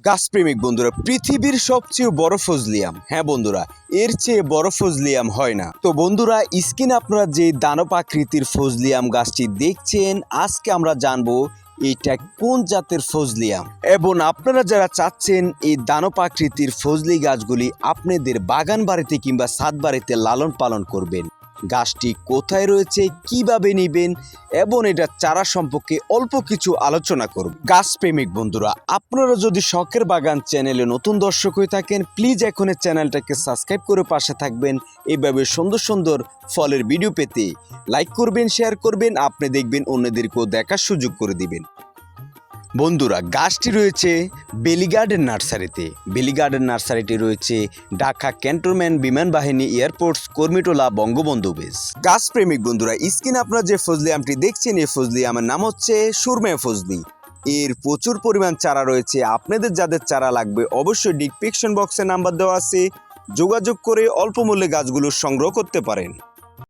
গাছপ্রেমিক বন্ধুরা, পৃথিবীর সবচেয়ে বড় ফজলিয়াম, হ্যাঁ বন্ধুরা, এর চেয়ে বড় ফজলিয়াম হয় না। তো বন্ধুরা, স্ক্রিনে আপনারা যে দানব আকৃতির ফজলিয়াম গাছটি দেখছেন, আজকে আমরা জানবো এটা কোন জাতের ফজলিয়াম। এবং আপনারা যারা চাচ্ছেন এই দানব আকৃতির ফজলি গাছগুলি আপনাদের বাগান বাড়িতে কিংবা ছাদ বাড়িতে লালন পালন করবেন, গাছটি কোথায় রয়েছে, কিভাবে নেবেন এবং এটা চারা সম্পর্কে অল্প কিছু আলোচনা করব। গাছ প্রেমিক বন্ধুরা, আপনারা যদি শখের বাগান চ্যানেলে নতুন দর্শক হয়ে থাকেন, প্লিজ এখন এই চ্যানেলটাকে সাবস্ক্রাইব করে পাশে থাকবেন। এইভাবে সুন্দর সুন্দর ফলের ভিডিও পেতে লাইক করবেন, শেয়ার করবেন, আপনি দেখবেন অন্যদেরকেও দেখার সুযোগ করে দিবেন। বন্ধুরা, গাছটি রয়েছে বেলি গার্ডেন নার্সারিতে। বেলি গার্ডেন নার্সারিটি রয়েছে ঢাকা ক্যান্টনমেন্ট বিমান বাহিনী এয়ারপোর্টস কর্মীটোলা বঙ্গবন্ধু বেস। গাছ প্রেমিক বন্ধুরা, স্ক্রিনে আপনারা যে ফজলিয়ামটি দেখছেন, এই ফজলিয়ামের নাম হচ্ছে সুরমা ফজলি। এর প্রচুর পরিমাণ চারা রয়েছে। আপনাদের যাদের চারা লাগবে অবশ্যই ডিসক্রিপশন বক্সে নাম্বার দেওয়া আছে, যোগাযোগ করে অল্প মূল্যে গাছগুলো সংগ্রহ করতে পারেন।